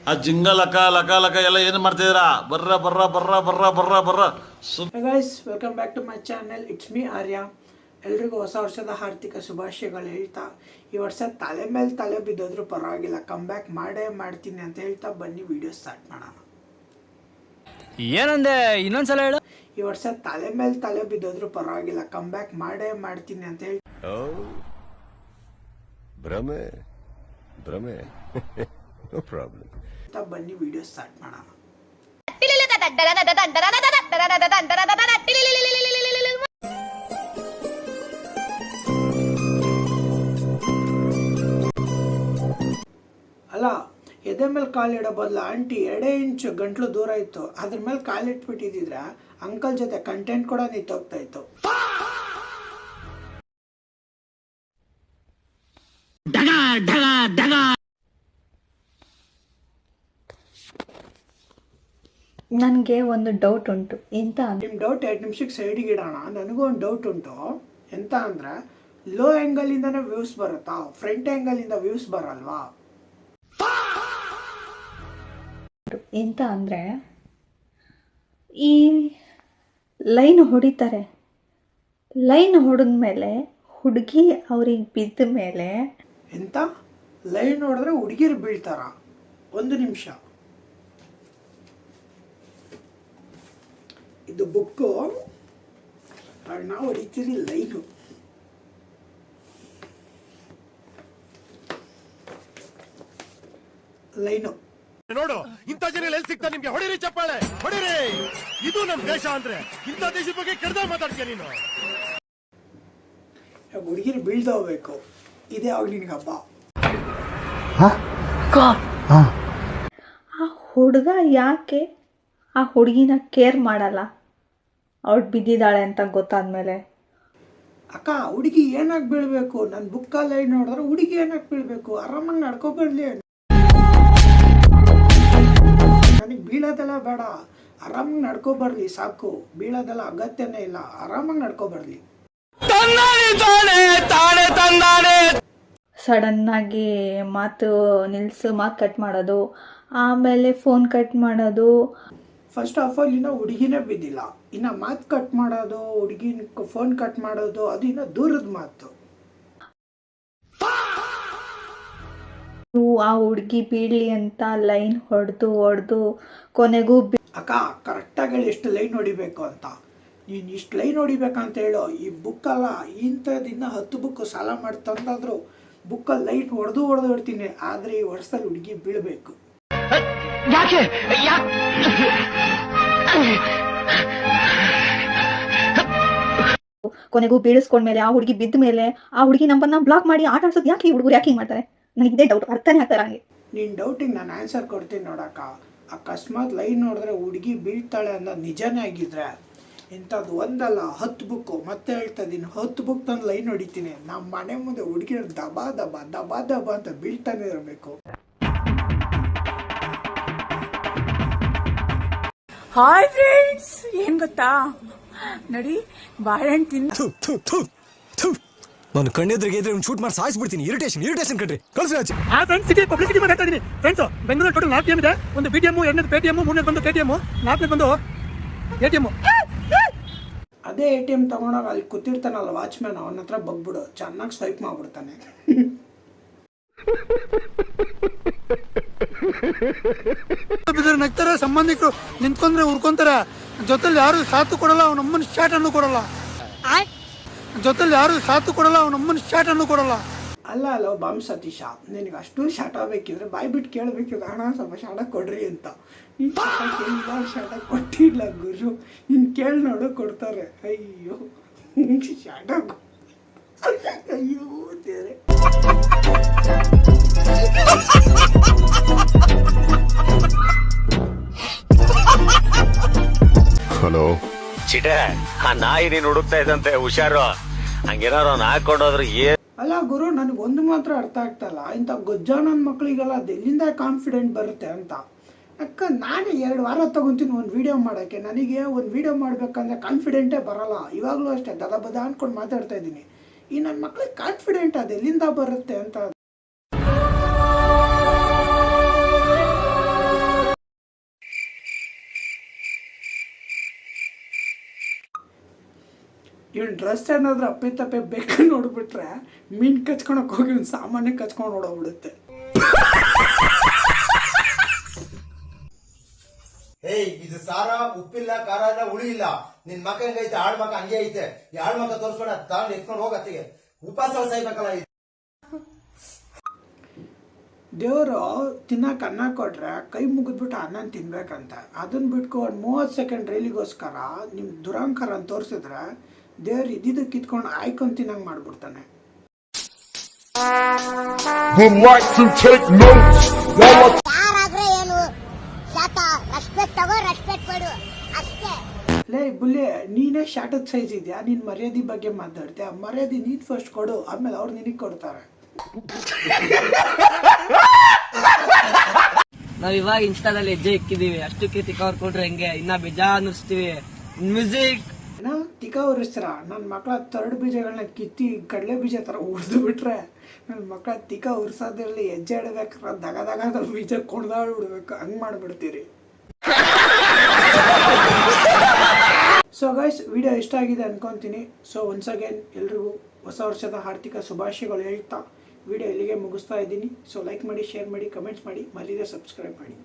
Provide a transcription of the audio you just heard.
ಆ ಜಿಂಗ ಲಕ ಲಕ ಲಕ ಎಲ್ಲ ಏನು ಮಾಡ್ತಿದ್ದೀರಾ? ಬರ್ರ ಬರ್ರ ಬರ್ರ ಬರ್ರ ಬರ್ರ ಬರ್ರ. Guys, welcome back to my channel. It's me Arya. ಎಲ್ರಿಗೂ ಹೊಸ ವರ್ಷದ ಹಾರ್ದಿಕ ಶುಭಾಶಯಗಳು ಹೇಳ್ತಾ, ಈ ವರ್ಷ ತಲೆ ಮೇಲೆ ತಲೆ ಬಿದ್ದೋದ್ರೂ ಪರವಾಗಿಲ್ಲ, ಕಮ್ ಬ್ಯಾಕ್ ಮಾಡೇ ಮಾಡ್ತೀನಿ ಅಂತ ಹೇಳ್ತಾ ಬನ್ನಿ ವಿಡಿಯೋ ಸ್ಟಾರ್ಟ್ ಮಾಡೋಣ. ಏನಂದೆ? ಇನ್ನೊಂದ್ಸಲ ಹೇಳು. ಈ ವರ್ಷ ತಲೆ ಮೇಲೆ ತಲೆ ಬಿದ್ದೋದ್ರೂ ಪರವಾಗಿಲ್ಲ, ಕಮ್ ಬ್ಯಾಕ್ ಮಾಡೇ ಮಾಡ್ತೀನಿ ಅಂತ ಹೇಳಿ ಭ್ರಮೆ ಭ್ರಮೆ ನೋ ಪ್ರಾಬ್ಲಮ್. ಬನ್ನಿ ವಿಡಿಯೋ ಸ್ಟಾರ್ಟ್ ಮಾಡೋಣ. ಅಲ್ಲ, ಎದೆ ಮೇಲೆ ಕಾಲಿಡೋ ಬದಲು ಆಂಟಿ 2 ಇಂಚು ಗಂಟ್ಲು ದೂರ ಇತ್ತು, ಅದ್ರ ಮೇಲೆ ಕಾಲಿಟ್ಬಿಟ್ಟಿದ್ರೆ ಅಂಕಲ್ ಜೊತೆ ಕಂಟೆಂಟ್ ಕೂಡ ನಿಂತೋಗ್ತಾ ಇತ್ತು. ನನಗೆ ಒಂದು ಡೌಟ್ ಉಂಟು. ಎಂತ ನಿಮ್ಮ ಡೌಟ್ 2 ನಿಮಿಷಕ್ಕೆ ಸೈಡಿಗೆ ಇಡೋಣ. ನನಗೂ ಒಂದು ಡೌಟ್ ಉಂಟು. ಎಂತ ಅಂದರೆ, ಲೋ ಆ್ಯಂಗಲಿಂದನೇ ವ್ಯೂಸ್ ಬರುತ್ತಾ? ಫ್ರಂಟ್ ಆ್ಯಂಗಲಿಂದ ವ್ಯೂಸ್ ಬರಲ್ವಾ? ಎಂತ ಅಂದರೆ, ಈ ಲೈನ್ ಹೊಡಿತಾರೆ, ಲೈನ್ ಹೊಡೆದ್ಮೇಲೆ ಹುಡುಗಿ ಅವ್ರಿಗೆ ಬಿದ್ದ ಮೇಲೆ ಎಂತ ಲೈನ್ ನೋಡಿದ್ರೆ ಹುಡುಗಿರು ಬೀಳ್ತಾರ? 1 ನಿಮಿಷ. ಇದು ಬುಕ್ಕು, ನಾವು ಹೊಡಿತೀರಿ ಲೈನು. ಲೈನು ನೋಡು, ಇಂಥ ಜನ ಎಲ್ಲಿ ಸಿಗ್ತಾ ನಿಮ್ಗೆ? ಹೊಡಿರಿ ಚಪ್ಪಾಳೆ, ಹೊಡಿರಿ. ಇದು ನಮ್ ದೇಶ ಅಂದ್ರೆ ಇಂಥ ದೇಶದ ಬಗ್ಗೆ ಕೆಡ್ದ ಮಾತಾಡ್ತೀಯ ನೀನು. ಹುಡುಗಿರು ಬೀಳ್ದ ಹೋಗ್ಬೇಕು, ಇದೇ ಅವಾಗ ನಿನ್ಗೆ ಹಬ್ಬ. ಆ ಹುಡುಗ ಯಾಕೆ ಆ ಹುಡುಗಿನ ಕೇರ್ ಮಾಡಲ್ಲ? ಅವಳು ಬಿದ್ದಿದ್ದಾಳೆ ಅಂತ ಗೊತ್ತಾದ್ಮೇಲೆ. ಅಕ್ಕ, ಹುಡುಗಿ ಏನಾಗಿ ಬೀಳ್ಬೇಕು? ನನ್ನ ಬುಕ್ಕಲ್ಲಿ ಲೈನ್ ನೋಡಿದ್ರೆ ಹುಡುಗಿ ಏನಾಗಿ ಬೀಳ್ಬೇಕು? ಆರಾಮಾಗಿ ನಡ್ಕೊಬರ್ಲಿ. ನನಗೆ ಬೀಳೋದೆಲ್ಲ ಬೇಡ, ಆರಾಮಾಗಿ ನಡ್ಕೊಬರ್ಲಿ ಸಾಕು. ಬೀಳೋದೆಲ್ಲ ಅಗತ್ಯನೇ ಇಲ್ಲ, ಆರಾಮಾಗಿ ನಡ್ಕೊಬರ್ಲಿ. ಸಡನ್ನಾಗಿ ಮಾತು ಕಟ್ ಮಾಡೋದು, ಆಮೇಲೆ ಫೋನ್ ಕಟ್ ಮಾಡೋದು. ಫಸ್ಟ್ ಆಫ್ ಆಲ್ ಇನ್ನು ಹುಡುಗಿನೇ ಬಿದ್ದಿಲ್ಲ, ಇನ್ನು ಮಾತು ಕಟ್ ಮಾಡೋದು, ಹುಡುಗಿನ ಫೋನ್ ಕಟ್ ಮಾಡೋದು, ಅದು ಇನ್ನು ದೂರದ ಮಾತು. ಆ ಹುಡುಗಿ ಬೀಳಲಿ ಅಂತ ಲೈನ್ ಹೊಡೆದು ಕೊನೆಗೂ ಅಕ್ಕ, ಕರೆಕ್ಟಾಗಿ ಹೇಳಿ ಎಷ್ಟು ಲೈನ್ ಹೊಡಿಬೇಕು ಅಂತ. ನೀನು ಇಷ್ಟು ಲೈನ್ ಹೊಡಿಬೇಕಂತ ಹೇಳೋ. ಈ ಬುಕ್ಕಲ್ಲ, ಇಂಥದ್ದಿನ್ನ 10 ಬುಕ್ ಸಾಲ ಮಾಡಿ ತಂದಾದ್ರು ಬುಕ್ಕಲ್ಲಿ ಲೈಟ್ ಹೊಡೆದು ಇಡ್ತೀನಿ. ಆದರೆ ಈ ವರ್ಷದಲ್ಲಿ ಹುಡುಗಿ ಬೀಳಬೇಕು. ಕೊನೆಗೂ ಬೀಳಿಸ್ಕೊಂಡ್ಮೇಲೆ ಆ ಹುಡುಗಿ ಬಿದ್ದ ಮೇಲೆ ಆ ಹುಡುಗಿ ನಂಬರ್ನ ಬ್ಲಾಕ್ ಮಾಡಿ ಆಟ ಆಡ್ಸೋದು ಯಾಕೆ? ಈ ಹುಡುಗರು ಯಾಕೆ ಹಿಂಗೆ ಮಾಡ್ತಾರೆ? ನನಗೆ ಇದೇ ಡೌಟ್, ಅರ್ಥನೇ ಆಗ್ತಾರೆ ನನಗೆ. ನಿನ್ನ ಡೌಟಿಗೆ ನಾನು ಆನ್ಸರ್ ಕೊಡ್ತೀನಿ ನೋಡಕ್ಕ. ಅಕಸ್ಮಾತ್ ಲೈನ್ ನೋಡಿದ್ರೆ ಹುಡುಗಿ ಬೀಳ್ತಾಳೆ ಅನ್ನೋದು ನಿಜನೇ ಆಗಿದ್ರೆ, ಇಂಥದ್ದು ಒಂದಲ್ಲ 10 ಬುಕ್ಕು, ಮತ್ತೆ ಹೇಳ್ತಾ ಇದ್ದೀನಿ, 10 ಬುಕ್ ತಂದು ಲೈನ್ ಹೊಡಿತೀನಿ. ನಮ್ಮ ಮನೆ ಮುಂದೆ ಹುಡುಗಿರು ದಬಾ ದಬಾ ದಬಾ ದಬಾ ಅಂತ ಬೀಳ್ತಾನೆ ಇರಬೇಕು. ಹಾಯ್ ಫ್ರೆಂಡ್ಸ್, ಏನ್ ಗೊತ್ತಾ, ನೋಡಿ ಬಾಳೆಹಣ್ಣು ತಿಂದು ನಾನು ಕಣ್ಣೆದ್ರಿಗೆ ಇದ್ರೆ ಶೂಟ್ ಮಾಡಿ ಸಾಯಿಸ್ಬಿಡ್ತೀನಿ. ಇರಿಟೇಷನ್ ಕಣ್ರಿ. ಕಳ್ಸಿ ಆಚೆ. ಆ ಫ್ರೆಂಡ್ಸ್ ಸಿಟಿ ಪಬ್ಲಿಸಿಟಿ ಮಾಡ್ತಾ ಇದೀನಿ. ಫ್ರೆಂಡ್ಸ್, ಬೆಂಗಳೂರು ಟೋಟಲ್ 4 ಇದೆ. ಒಂದು BTM, 2ನೇದು ಪೇಟಿಎಂ, 3ನೇದು ಬಂದು KTM, 4ನೇದು ಬಂದು ATM. ಅದೇ ATM ತಗೊಂಡಾಗ ಅಲ್ಲಿ ಕೂತಿರ್ತಾನಲ್ಲ ವಾಚ್ಮ್ಯಾನ್, ಅವನ ಹತ್ರ ಬಗ್ಬಿಡು, ಚೆನ್ನಾಗಿ ಸ್ವೈಪ್ ಮಾಡ್ಬಿಡ್ತಾನೆ. ನಗ್ತಾರೆ, ಸಂಬಂಧಿಕರು ನಿಂತ್ಕೊಂಡ್ರೆ ಉರ್ಕೊಂತಾರೆ, ಜೊತೆಲಿ ಯಾರು ಸಾಥು ಕೊಡಲ್ಲ, ಅವನಮ್ಮನ ಶಾಟ್ ಅನ್ನು ಕೊಡಲ್ಲ. ಅಲ್ಲ ಬಾಮ್ ಸತೀಶ, ನಿನಗೆ ಅಷ್ಟು ಶಾಟ ಬೇಕಿದ್ರೆ ಬಾಯ್ ಬಿಟ್ಟು ಕೇಳಬೇಕಿದ್ರೆ, ಹಣ ಸ್ವಲ್ಪ ಶಾಟ ಕೊಡ್ರಿ ಅಂತ. ನೀನು ಶಾಟ ಕೇಳಿಲ್ಲ, ಶಾಟ ಕೊಟ್ಟಿಲ್ಲ ಗುರು, ನೀನು ಕೇಳಿ ನೋಡು ಕೊಡ್ತಾರೆ. ಅಯ್ಯೋ ಶಾಟ, ಅಯ್ಯೋ ದೇವ್ರೆ. ಹಲೋ ಚಿಟೆ, ಆ ನಾಯಿ ನೀನು ಹುಡುಕ್ತಾ ಇದ್ದಂತೆ, ಹುಷಾರು. ಹಂಗೇನಾರು ಅವ್ನು ಹಾಕೊಂಡೋದ್ರೆ ಅಲ್ಲ ಗುರು, ನನಗೊಂದು ಮಾತ್ರ ಅರ್ಥ ಆಗ್ತಾಯಿಲ್ಲ, ಇಂಥ ಗೊಜ್ಜ ನನ್ನ ಮಕ್ಕಳಿಗೆಲ್ಲ ಅದೆಲ್ಲಿಂದ ಕಾನ್ಫಿಡೆಂಟ್ ಬರುತ್ತೆ ಅಂತ. ಅಕ್ಕ ನಾನೇ 2 ವಾರ ತೊಗೊತೀನಿ ಒಂದು ವೀಡಿಯೋ ಮಾಡೋಕ್ಕೆ. ನನಗೆ ಒಂದು ವೀಡಿಯೋ ಮಾಡಬೇಕಂದ್ರೆ ಕಾನ್ಫಿಡೆಂಟೇ ಬರೋಲ್ಲ. ಇವಾಗಲೂ ಅಷ್ಟೇ ದದ ಬದ ಅಂದ್ಕೊಂಡು ಮಾತಾಡ್ತಾ ಇದ್ದೀನಿ. ಈ ನನ್ನ ಮಕ್ಳಿಗೆ ಕಾನ್ಫಿಡೆಂಟ್ ಅದು ಎಲ್ಲಿಂದ ಬರುತ್ತೆ ಅಂತ. ಇವನ್ ಡ್ರೆಸ್ ಏನಾದ್ರೂ ಅಪ್ಪಿತಪ್ಪೆ ಬೇಕು ನೋಡ್ಬಿಟ್ರೆ ಮೀನ್ ಕಚ್ಕೊಳಕ್ ಹೋಗಿ ಒಂದು ಸಾಮಾನ್ಯ ಕಚ್ಕೊಂಡು ಓಡೋಗ್ಬಿಡುತ್ತೆ. ಏಯ್ ಇದು ಸಾರ ಉಪ್ಪಿಲ್ಲ ಖಾರ ಇಲ್ಲ ಹುಳಿ ಇಲ್ಲ. ನಿನ್ ಮಕ್ಕ ಹೆಂಗೈತೆ ಆಳ್ ಮಕ್ಕ ಹಂಗೆ ಐತೆ. ಈ ಆಳ್ ಮಕ್ಕ ತೋರ್ಸ್ಬೇಡ, ತಗೊಂಡು ಎತ್ಕೊಂಡು ಹೋಗತ್ತಿಗೆ ಉಪವಾಸ ಸಾಯ್ಬೇಕಲ್ಲ. ದೇವರು ತಿನ್ನಕ್ಕೆ ಅನ್ನ ಕೊಟ್ರೆ ಕೈ ಮುಗಿದ್ಬಿಟ್ಟು ಅನ್ನ ತಿನ್ಬೇಕಂತ. ಅದನ್ನ ಬಿಟ್ಕೊಂಡು 30 ಸೆಕೆಂಡ್ ರೈಲಿಗೋಸ್ಕರ ನಿಮ್ಮ ದುರಂಕಾರ ಅಂತ ತೋರಿಸಿದ್ರೆ ದೇವ್ರು ಇದ್ದಿದ್ದು ಕಿತ್ಕೊಂಡು ಆಯ್ಕೊಂಡು ತಿನ್ನಂಗೆ ಮಾಡ್ಬಿಡ್ತಾನೆ. ಯಾರಾದ್ರೆ ಏನು ಶಾತ ರೆಸ್ಪೆಕ್ಟ್ ತಗೋ, ರೆಸ್ಪೆಕ್ಟ್ ಕೊಡು ಅಷ್ಟೇ. ಲೇ ಬುಲ್ಲೆ, ನೀನೇ ಶಾಟದ ಸೈಜ್ ಇದೆಯಾ? ನೀನು ಮರ್ಯಾದೆ ಬಗ್ಗೆ ಮಾತಾಡ್ತೀಯ. ಮರ್ಯಾದೆ ನೀನು ಫಸ್ಟ್ ಕೊಡು, ಆಮೇಲೆ ಅವ್ರು ನಿನಗೆ ಕೊಡ್ತಾರೆ. ನಾವ್ ಇವಾಗ ಇನ್ಸ್ಟಾದಲ್ಲಿ ಹೆಜ್ಜೆ ಇಕ್ಕಿದೀವಿ, ಅಷ್ಟಕ್ಕೆ ತಿಕ್ಕವ್ರು ಕೊಟ್ರೆ ಹೆಂಗೆ? ಇನ್ನ ಬೇಜಾ ಅನ್ನಿಸ್ತೀವಿ. ಮ್ಯೂಸಿಕ್ ಏನೋ ತಿಕ್ಕ ಉರಿಸ್ತಾರ. ನನ್ನ ಮಕ್ಕಳ 3 ಬೀಜಗಳನ್ನ ಕಿತ್ತಿ ಕಡಲೆ ಬೀಜ ಥರ ಉರಿದು ಬಿಟ್ರೆ ನನ್ನ ಮಕ್ಕಳ ತಿಕ್ಕ ಉರ್ಸೋದ್ರಲ್ಲಿ ಹೆಜ್ಜೆ ಇಡಬೇಕಾದ್ರೆ ದಗ ಬೀಜ ಕೊಡ್ದಾಡ್ಬಿಡ್ಬೇಕು, ಹಂಗೆ ಮಾಡಿಬಿಡ್ತೀರಿ. ಸೊ ಗೈಸ್, ವಿಡಿಯೋ ಇಷ್ಟ ಆಗಿದೆ ಅನ್ಕೊತೀನಿ. ಸೊ ಒನ್ಸ್ ಅಗೇನ್ ಎಲ್ರಿಗೂ ಹೊಸ ವರ್ಷದ ಆರ್ಥಿಕ ಶುಭಾಶಯಗಳು ಹೇಳ್ತಾ ವಿಡಿಯೋ ಇಲ್ಲಿಗೆ ಮುಗಿಸ್ತಾ ಇದ್ದೀನಿ. ಸೊ ಲೈಕ್ ಮಾಡಿ, ಶೇರ್ ಮಾಡಿ, ಕಮೆಂಟ್ಸ್ ಮಾಡಿ, ಮರೀದೆ ಸಬ್ಸ್ಕ್ರೈಬ್ ಮಾಡಿ.